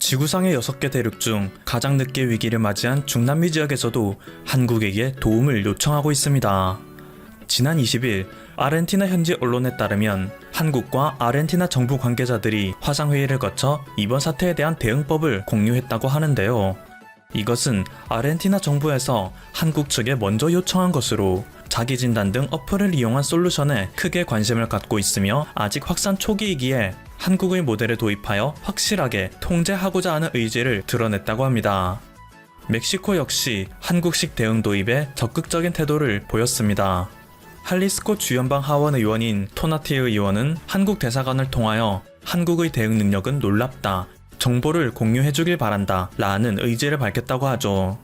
지구상의 6개 대륙 중 가장 늦게 위기를 맞이한 중남미 지역에서도 한국에게 도움을 요청하고 있습니다. 지난 20일 아르헨티나 현지 언론에 따르면 한국과 아르헨티나 정부 관계자들이 화상회의를 거쳐 이번 사태에 대한 대응법을 공유했다고 하는데요. 이것은 아르헨티나 정부에서 한국 측에 먼저 요청한 것으로 자기진단 등 어플을 이용한 솔루션에 크게 관심을 갖고 있으며 아직 확산 초기이기에 한국의 모델을 도입하여 확실하게 통제하고자 하는 의지를 드러냈다고 합니다. 멕시코 역시 한국식 대응 도입에 적극적인 태도를 보였습니다. 할리스코 주연방 하원 의원인 토나티의 의원은 한국 대사관을 통하여 한국의 대응 능력은 놀랍다, 정보를 공유해주길 바란다 라는 의지를 밝혔다고 하죠.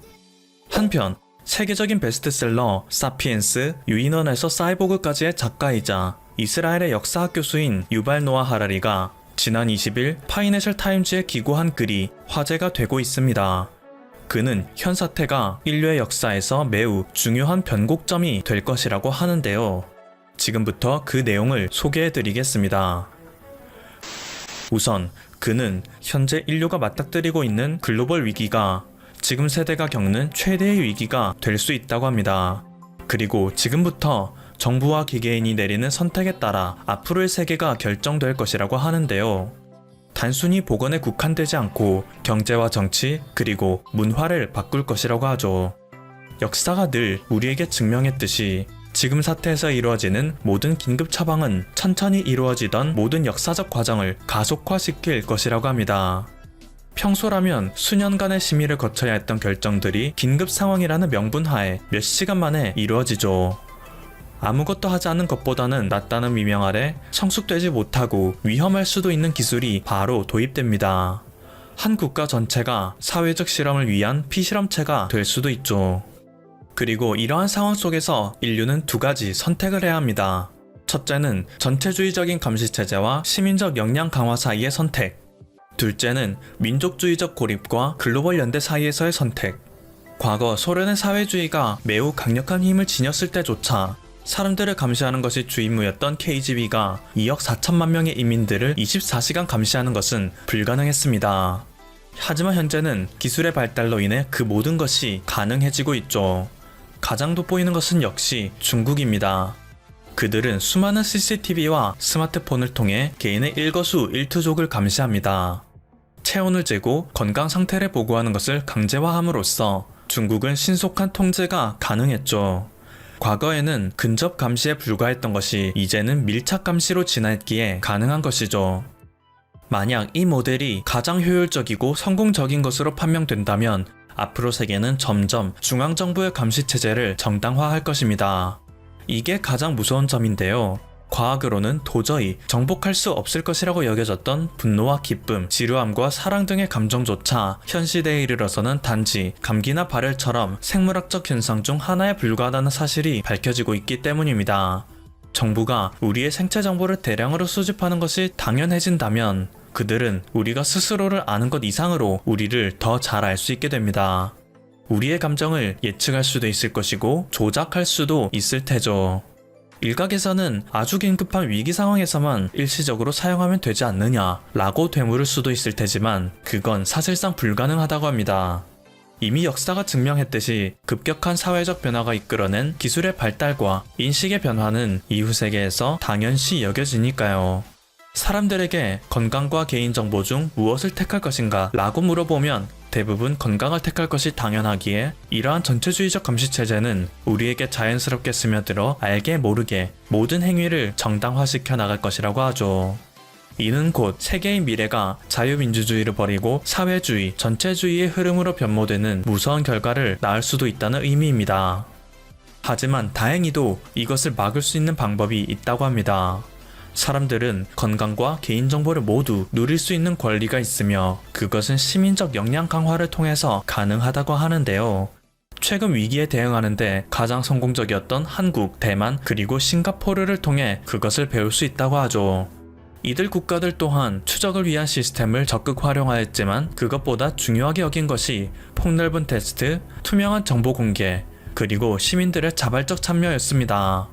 한편 세계적인 베스트셀러 사피엔스, 유인원에서 사이보그까지의 작가이자 이스라엘의 역사학 교수인 유발 노아 하라리가 지난 20일 파이낸셜 타임즈에 기고한 글이 화제가 되고 있습니다. 그는 현 사태가 인류의 역사에서 매우 중요한 변곡점이 될 것이라고 하는데요. 지금부터 그 내용을 소개해드리겠습니다. 우선 그는 현재 인류가 맞닥뜨리고 있는 글로벌 위기가 지금 세대가 겪는 최대의 위기가 될 수 있다고 합니다. 그리고 지금부터 정부와 기계인이 내리는 선택에 따라 앞으로의 세계가 결정될 것이라고 하는데요. 단순히 보건에 국한되지 않고 경제와 정치 그리고 문화를 바꿀 것이라고 하죠. 역사가 늘 우리에게 증명했듯이 지금 사태에서 이루어지는 모든 긴급 처방은 천천히 이루어지던 모든 역사적 과정을 가속화시킬 것이라고 합니다. 평소라면 수년간의 심의를 거쳐야 했던 결정들이 긴급 상황이라는 명분 하에 몇 시간 만에 이루어지죠. 아무것도 하지 않은 것보다는 낫다는 미명 아래 성숙되지 못하고 위험할 수도 있는 기술이 바로 도입됩니다. 한 국가 전체가 사회적 실험을 위한 피실험체가 될 수도 있죠. 그리고 이러한 상황 속에서 인류는 두 가지 선택을 해야 합니다. 첫째는 전체주의적인 감시체제와 시민적 역량 강화 사이의 선택. 둘째는 민족주의적 고립과 글로벌 연대 사이에서의 선택. 과거 소련의 사회주의가 매우 강력한 힘을 지녔을 때조차 사람들을 감시하는 것이 주임무였던 KGB가 2억 4천만 명의 인민들을 24시간 감시하는 것은 불가능했습니다. 하지만 현재는 기술의 발달로 인해 그 모든 것이 가능해지고 있죠. 가장 돋보이는 것은 역시 중국입니다. 그들은 수많은 CCTV와 스마트폰을 통해 개인의 일거수일투족을 감시합니다. 체온을 재고 건강 상태를 보고하는 것을 강제화함으로써 중국은 신속한 통제가 가능했죠. 과거에는 근접 감시에 불과했던 것이 이제는 밀착 감시로 진화했기에 가능한 것이죠. 만약 이 모델이 가장 효율적이고 성공적인 것으로 판명된다면 앞으로 세계는 점점 중앙정부의 감시체제를 정당화할 것입니다. 이게 가장 무서운 점인데요. 과학으로는 도저히 정복할 수 없을 것이라고 여겨졌던 분노와 기쁨, 지루함과 사랑 등의 감정조차 현 시대에 이르러서는 단지 감기나 발열처럼 생물학적 현상 중 하나에 불과하다는 사실이 밝혀지고 있기 때문입니다. 정부가 우리의 생체 정보를 대량으로 수집하는 것이 당연해진다면 그들은 우리가 스스로를 아는 것 이상으로 우리를 더 잘 알 수 있게 됩니다. 우리의 감정을 예측할 수도 있을 것이고 조작할 수도 있을 테죠. 일각에서는 아주 긴급한 위기 상황에서만 일시적으로 사용하면 되지 않느냐 라고 되물을 수도 있을 테지만 그건 사실상 불가능하다고 합니다. 이미 역사가 증명했듯이 급격한 사회적 변화가 이끌어낸 기술의 발달과 인식의 변화는 이후 세계에서 당연시 여겨지니까요. 사람들에게 건강과 개인정보 중 무엇을 택할 것인가 라고 물어보면 대부분 건강을 택할 것이 당연하기에 이러한 전체주의적 감시체제는 우리에게 자연스럽게 스며들어 알게 모르게 모든 행위를 정당화시켜 나갈 것이라고 하죠. 이는 곧 세계의 미래가 자유민주주의를 버리고 사회주의, 전체주의의 흐름으로 변모되는 무서운 결과를 낳을 수도 있다는 의미입니다. 하지만 다행히도 이것을 막을 수 있는 방법이 있다고 합니다. 사람들은 건강과 개인정보를 모두 누릴 수 있는 권리가 있으며 그것은 시민적 역량 강화를 통해서 가능하다고 하는데요. 최근 위기에 대응하는데 가장 성공적이었던 한국, 대만, 그리고 싱가포르를 통해 그것을 배울 수 있다고 하죠. 이들 국가들 또한 추적을 위한 시스템을 적극 활용하였지만 그것보다 중요하게 여긴 것이 폭넓은 테스트, 투명한 정보 공개, 그리고 시민들의 자발적 참여였습니다.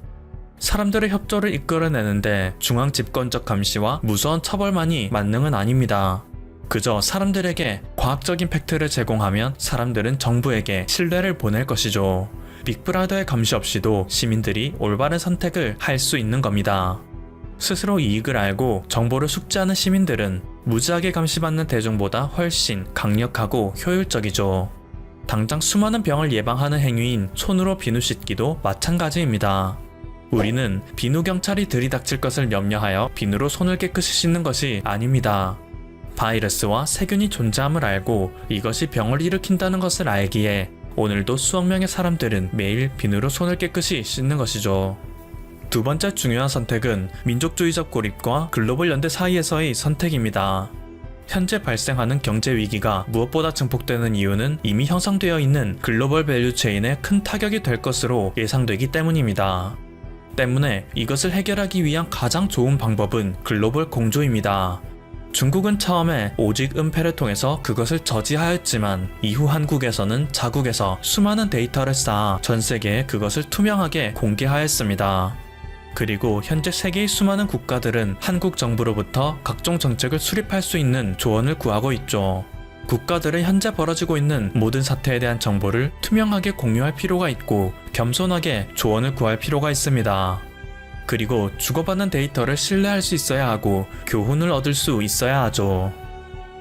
사람들의 협조를 이끌어내는데 중앙 집권적 감시와 무서운 처벌만이 만능은 아닙니다. 그저 사람들에게 과학적인 팩트를 제공하면 사람들은 정부에게 신뢰를 보낼 것이죠. 빅브라더의 감시 없이도 시민들이 올바른 선택을 할 수 있는 겁니다. 스스로 이익을 알고 정보를 숙지하는 시민들은 무지하게 감시받는 대중보다 훨씬 강력하고 효율적이죠. 당장 수많은 병을 예방하는 행위인 손으로 비누 씻기도 마찬가지입니다. 우리는 비누 경찰이 들이닥칠 것을 염려하여 비누로 손을 깨끗이 씻는 것이 아닙니다. 바이러스와 세균이 존재함을 알고 이것이 병을 일으킨다는 것을 알기에 오늘도 수억 명의 사람들은 매일 비누로 손을 깨끗이 씻는 것이죠. 두 번째 중요한 선택은 민족주의적 고립과 글로벌 연대 사이에서의 선택입니다. 현재 발생하는 경제 위기가 무엇보다 증폭되는 이유는 이미 형성되어 있는 글로벌 밸류 체인에 큰 타격이 될 것으로 예상되기 때문입니다. 때문에 이것을 해결하기 위한 가장 좋은 방법은 글로벌 공조입니다. 중국은 처음에 오직 은폐를 통해서 그것을 저지하였지만 이후 한국에서는 자국에서 수많은 데이터를 쌓아 전 세계에 그것을 투명하게 공개하였습니다. 그리고 현재 세계의 수많은 국가들은 한국 정부로부터 각종 정책을 수립할 수 있는 조언을 구하고 있죠. 국가들은 현재 벌어지고 있는 모든 사태에 대한 정보를 투명하게 공유할 필요가 있고 겸손하게 조언을 구할 필요가 있습니다. 그리고 주고받는 데이터를 신뢰할 수 있어야 하고 교훈을 얻을 수 있어야 하죠.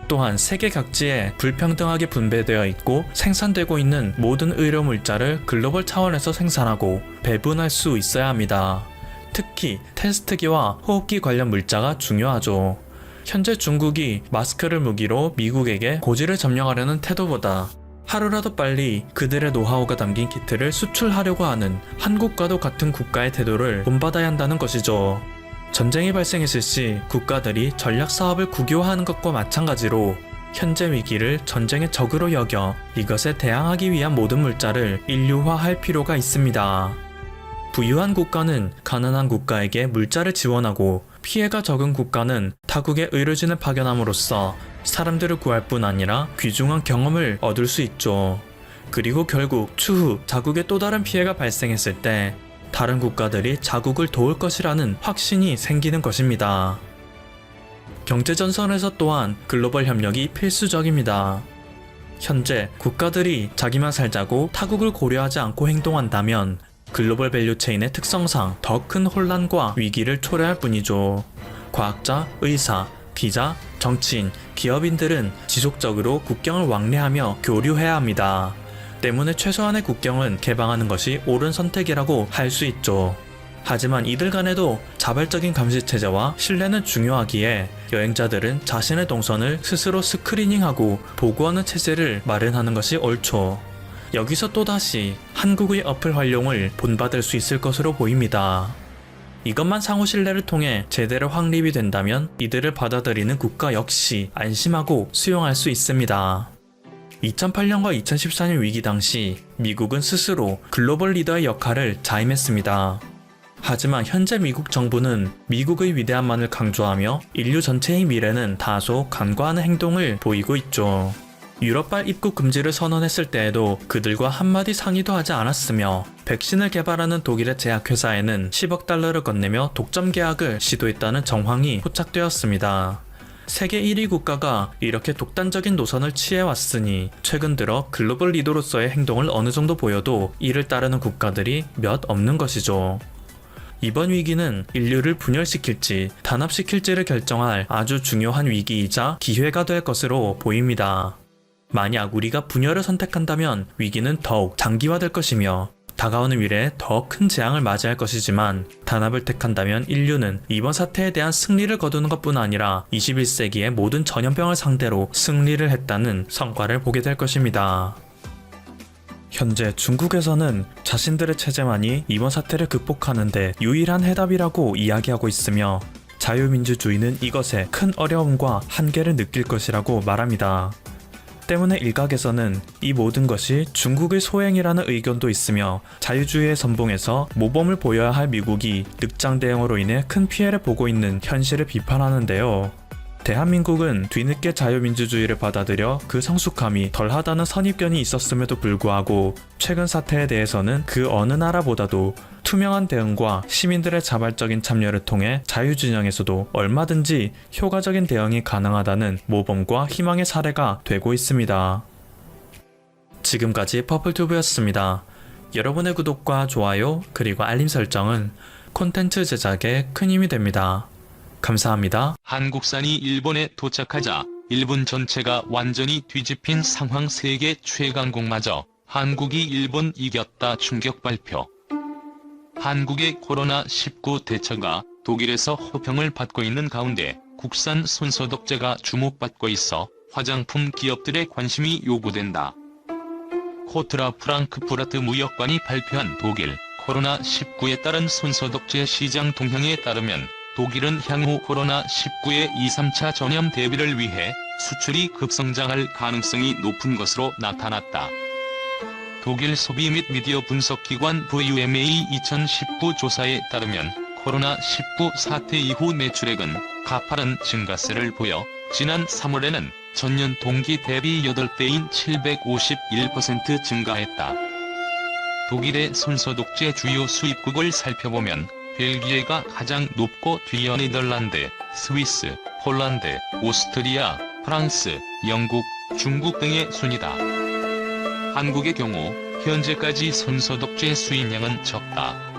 또한 세계 각지에 불평등하게 분배되어 있고 생산되고 있는 모든 의료 물자를 글로벌 차원에서 생산하고 배분할 수 있어야 합니다. 특히 테스트기와 호흡기 관련 물자가 중요하죠. 현재 중국이 마스크를 무기로 미국에게 고지를 점령하려는 태도보다 하루라도 빨리 그들의 노하우가 담긴 키트를 수출하려고 하는 한국과도 같은 국가의 태도를 본받아야 한다는 것이죠. 전쟁이 발생했을 시 국가들이 전략 사업을 국유화하는 것과 마찬가지로 현재 위기를 전쟁의 적으로 여겨 이것에 대항하기 위한 모든 물자를 인류화할 필요가 있습니다. 부유한 국가는 가난한 국가에게 물자를 지원하고 피해가 적은 국가는 타국의 의료진을 파견함으로써 사람들을 구할 뿐 아니라 귀중한 경험을 얻을 수 있죠. 그리고 결국 추후 자국에 또 다른 피해가 발생했을 때 다른 국가들이 자국을 도울 것이라는 확신이 생기는 것입니다. 경제전선에서 또한 글로벌 협력이 필수적입니다. 현재 국가들이 자기만 살자고 타국을 고려하지 않고 행동한다면 글로벌 밸류 체인의 특성상 더 큰 혼란과 위기를 초래할 뿐이죠. 과학자, 의사, 기자, 정치인, 기업인들은 지속적으로 국경을 왕래하며 교류해야 합니다. 때문에 최소한의 국경은 개방하는 것이 옳은 선택이라고 할 수 있죠. 하지만 이들 간에도 자발적인 감시 체제와 신뢰는 중요하기에 여행자들은 자신의 동선을 스스로 스크리닝하고 보고하는 체제를 마련하는 것이 옳죠. 여기서 또다시 한국의 어플 활용을 본받을 수 있을 것으로 보입니다. 이것만 상호 신뢰를 통해 제대로 확립이 된다면 이들을 받아들이는 국가 역시 안심하고 수용할 수 있습니다. 2008년과 2014년 위기 당시 미국은 스스로 글로벌 리더의 역할을 자임했습니다. 하지만 현재 미국 정부는 미국의 위대함만을 강조하며 인류 전체의 미래는 다소 간과하는 행동을 보이고 있죠. 유럽발 입국 금지를 선언했을 때에도 그들과 한마디 상의도 하지 않았으며 백신을 개발하는 독일의 제약회사에는 10억 달러를 건네며 독점 계약을 시도했다는 정황이 포착되었습니다. 세계 1위 국가가 이렇게 독단적인 노선을 취해왔으니 최근 들어 글로벌 리더로서의 행동을 어느 정도 보여도 이를 따르는 국가들이 몇 없는 것이죠. 이번 위기는 인류를 분열시킬지 단합시킬지를 결정할 아주 중요한 위기이자 기회가 될 것으로 보입니다. 만약 우리가 분열을 선택한다면 위기는 더욱 장기화될 것이며 다가오는 미래에 더 큰 재앙을 맞이할 것이지만 단합을 택한다면 인류는 이번 사태에 대한 승리를 거두는 것뿐 아니라 21세기의 모든 전염병을 상대로 승리를 했다는 성과를 보게 될 것입니다. 현재 중국에서는 자신들의 체제만이 이번 사태를 극복하는 데 유일한 해답이라고 이야기하고 있으며 자유민주주의는 이것에 큰 어려움과 한계를 느낄 것이라고 말합니다. 때문에 일각에서는 이 모든 것이 중국의 소행이라는 의견도 있으며 자유주의의 선봉에서 모범을 보여야 할 미국이 늑장 대응으로 인해 큰 피해를 보고 있는 현실을 비판하는데요. 대한민국은 뒤늦게 자유민주주의를 받아들여 그 성숙함이 덜하다는 선입견이 있었음에도 불구하고 최근 사태에 대해서는 그 어느 나라보다도 투명한 대응과 시민들의 자발적인 참여를 통해 자유진영에서도 얼마든지 효과적인 대응이 가능하다는 모범과 희망의 사례가 되고 있습니다. 지금까지 퍼플튜브였습니다. 여러분의 구독과 좋아요 그리고 알림 설정은 콘텐츠 제작에 큰 힘이 됩니다. 감사합니다. 한국산이 일본에 도착하자 일본 전체가 완전히 뒤집힌 상황. 세계 최강국마저 한국이 일본 이겼다 충격 발표. 한국의 코로나19 대처가 독일에서 호평을 받고 있는 가운데 국산 손소독제가 주목받고 있어 화장품 기업들의 관심이 요구된다. 코트라 프랑크푸르트 무역관이 발표한 독일 코로나19에 따른 손소독제 시장 동향에 따르면 독일은 향후 코로나19의 2, 3차 전염 대비를 위해 수출이 급성장할 가능성이 높은 것으로 나타났다. 독일 소비 및 미디어 분석기관 VUMA 2019 조사에 따르면 코로나19 사태 이후 매출액은 가파른 증가세를 보여 지난 3월에는 전년 동기 대비 8배인 751% 증가했다. 독일의 손소독제 주요 수입국을 살펴보면 벨기에가 가장 높고 뒤이어 네덜란드, 스위스, 폴란드, 오스트리아, 프랑스, 영국, 중국 등의 순이다. 한국의 경우 현재까지 손소독제 수입량은 적다.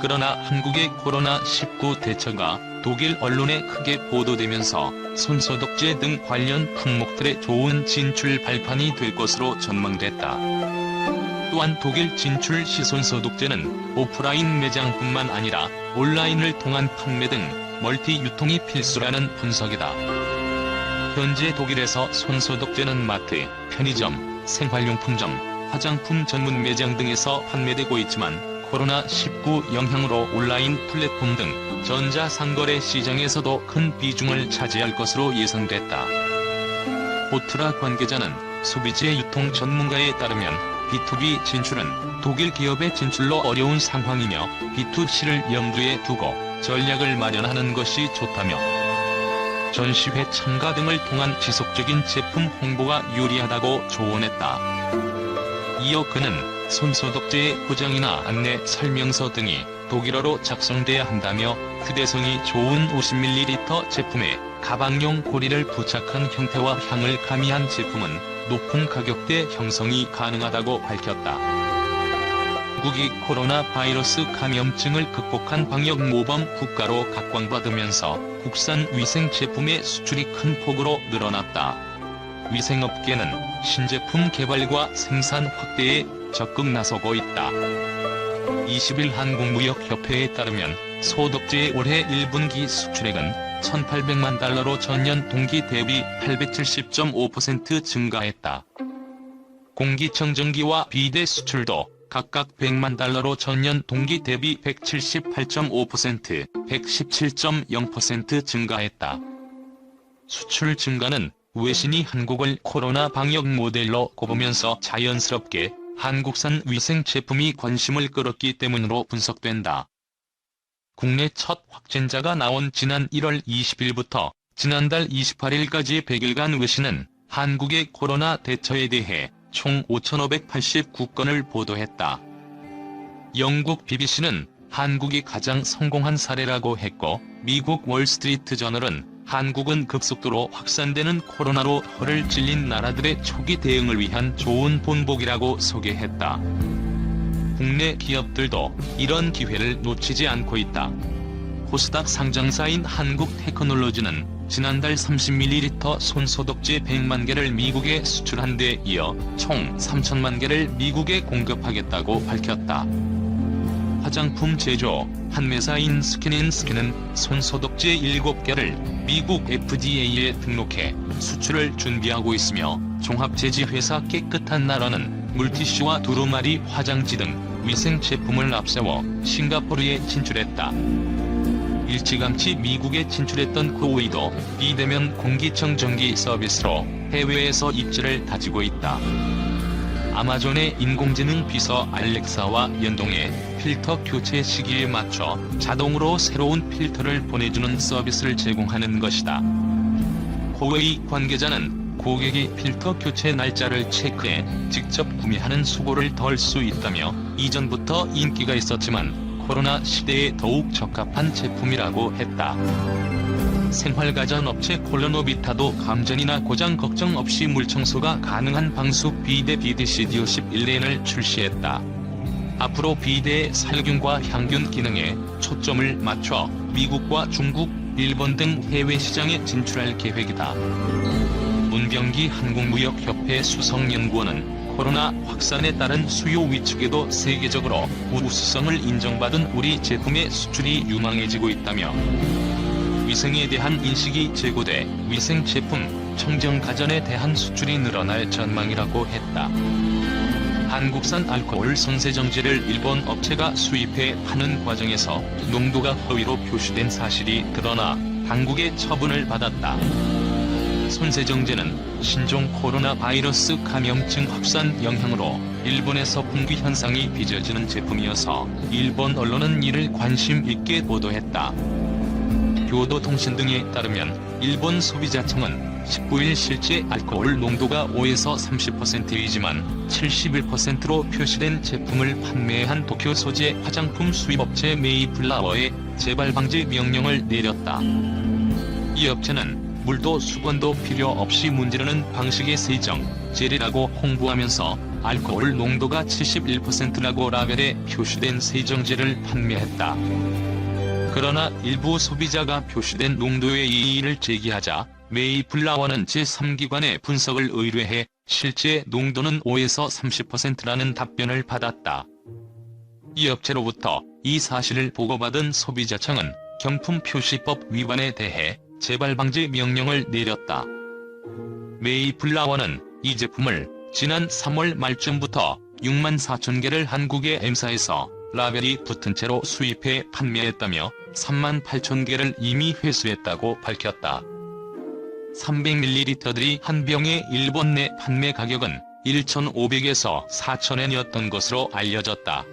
그러나 한국의 코로나19 대처가 독일 언론에 크게 보도되면서 손소독제 등 관련 품목들의 좋은 진출 발판이 될 것으로 전망됐다. 또한 독일 진출 시 손소독제는 오프라인 매장뿐만 아니라 온라인을 통한 판매 등 멀티 유통이 필수라는 분석이다. 현재 독일에서 손소독제는 마트, 편의점, 생활용품점, 화장품 전문 매장 등에서 판매되고 있지만 코로나19 영향으로 온라인 플랫폼 등 전자상거래 시장에서도 큰 비중을 차지할 것으로 예상됐다. 코트라 관계자는 소비재 유통 전문가에 따르면 B2B 진출은 독일 기업의 진출로 어려운 상황이며 B2C를 염두에 두고 전략을 마련하는 것이 좋다며 전시회 참가 등을 통한 지속적인 제품 홍보가 유리하다고 조언했다. 이어 그는 손소독제의 포장이나 안내 설명서 등이 독일어로 작성돼야 한다며 휴대성이 좋은 50ml 제품에 가방용 고리를 부착한 형태와 향을 가미한 제품은 높은 가격대 형성이 가능하다고 밝혔다. 한국이 코로나 바이러스 감염증을 극복한 방역 모범 국가로 각광받으면서 국산 위생 제품의 수출이 큰 폭으로 늘어났다. 위생업계는 신제품 개발과 생산 확대에 적극 나서고 있다. 20일 한국무역협회에 따르면 소독제의 올해 1분기 수출액은 1,800만 달러로 전년 동기 대비 870.5% 증가했다. 공기청정기와 비데 수출도 각각 100만 달러로 전년 동기 대비 178.5%, 117.0% 증가했다. 수출 증가는 외신이 한국을 코로나 방역 모델로 꼽으면서 자연스럽게 한국산 위생 제품이 관심을 끌었기 때문으로 분석된다. 국내 첫 확진자가 나온 지난 1월 20일부터 지난달 28일까지 100일간 외신은 한국의 코로나 대처에 대해 총 5,589건을 보도했다. 영국 BBC는 한국이 가장 성공한 사례라고 했고 미국 월스트리트 저널은 한국은 급속도로 확산되는 코로나로 허를 찔린 나라들의 초기 대응을 위한 좋은 본보기라고 소개했다. 국내 기업들도 이런 기회를 놓치지 않고 있다. 코스닥 상장사인 한국테크놀로지는 지난달 30ml 손소독제 100만 개를 미국에 수출한 데 이어 총 3천만 개를 미국에 공급하겠다고 밝혔다. 화장품 제조 판매사인 스킨앤스킨은 손소독제 7개를 미국 FDA에 등록해 수출을 준비하고 있으며 종합제지회사 깨끗한 나라는 물티슈와 두루마리 화장지 등 위생 제품을 앞세워 싱가포르에 진출했다. 일찌감치 미국에 진출했던 코오이도 비대면 공기청정기 서비스로 해외에서 입지를 다지고 있다. 아마존의 인공지능 비서 알렉사와 연동해 필터 교체 시기에 맞춰 자동으로 새로운 필터를 보내주는 서비스를 제공하는 것이다. 호웨이 관계자는 고객이 필터 교체 날짜를 체크해 직접 구매하는 수고를 덜 수 있다며 이전부터 인기가 있었지만 코로나 시대에 더욱 적합한 제품이라고 했다. 생활가전업체 콜로노비타도 감전이나 고장 걱정 없이 물청소가 가능한 방수 비데 BDC-DO 11렌을 출시했다. 앞으로 비데의 살균과 향균 기능에 초점을 맞춰 미국과 중국, 일본 등 해외 시장에 진출할 계획이다. 문병기 한국무역협회 수석연구원은 코로나 확산에 따른 수요 위축에도 세계적으로 우수성을 인정받은 우리 제품의 수출이 유망해지고 있다며 위생에 대한 인식이 제고돼 위생 제품, 청정 가전에 대한 수출이 늘어날 전망이라고 했다. 한국산 알코올 손세정제를 일본 업체가 수입해 파는 과정에서 농도가 허위로 표시된 사실이 드러나 당국의 처분을 받았다. 손세정제는 신종 코로나 바이러스 감염증 확산 영향으로 일본에서 품귀 현상이 빚어지는 제품이어서 일본 언론은 이를 관심 있게 보도했다. 교도통신 등에 따르면 일본 소비자청은 19일 실제 알코올 농도가 5에서 30%이지만 71%로 표시된 제품을 판매한 도쿄 소재 화장품 수입업체 메이플라워에 재발 방지 명령을 내렸다. 이 업체는 물도 수건도 필요 없이 문지르는 방식의 세정, 젤이라고 홍보하면서 알코올 농도가 71%라고 라벨에 표시된 세정제를 판매했다. 그러나 일부 소비자가 표시된 농도의 이의를 제기하자 메이플라워는 제3기관에 분석을 의뢰해 실제 농도는 5에서 30%라는 답변을 받았다. 이 업체로부터 이 사실을 보고받은 소비자청은 경품 표시법 위반에 대해 재발 방지 명령을 내렸다. 메이플라워는 이 제품을 지난 3월 말쯤부터 6만 4천 개를 한국의 M사에서 라벨이 붙은 채로 수입해 판매했다며 3만 8천 개를 이미 회수했다고 밝혔다. 300ml들이 한 병의 일본 내 판매 가격은 1,500에서 4,000엔이었던 것으로 알려졌다.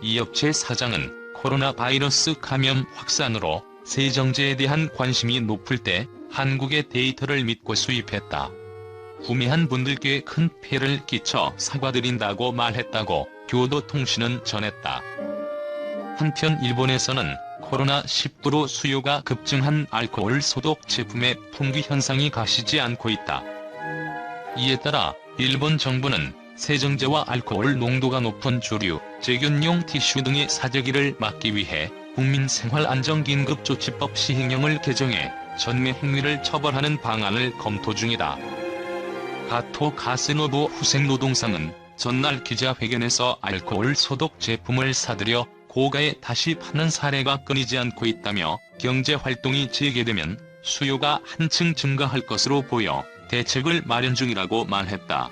이 업체 사장은 코로나 바이러스 감염 확산으로 세정제에 대한 관심이 높을 때 한국의 데이터를 믿고 수입했다. 구매한 분들께 큰 폐를 끼쳐 사과드린다고 말했다고 교도통신은 전했다. 한편 일본에서는 코로나19로 수요가 급증한 알코올 소독 제품의 품귀 현상이 가시지 않고 있다. 이에 따라 일본 정부는 세정제와 알코올 농도가 높은 주류, 제균용 티슈 등의 사재기를 막기 위해 국민생활안전긴급조치법 시행령을 개정해 전매 행위를 처벌하는 방안을 검토 중이다. 가토 가스노부 후생노동상은 전날 기자회견에서 알코올 소독 제품을 사들여 고가에 다시 파는 사례가 끊이지 않고 있다며 경제활동이 재개되면 수요가 한층 증가할 것으로 보여 대책을 마련 중이라고 말했다.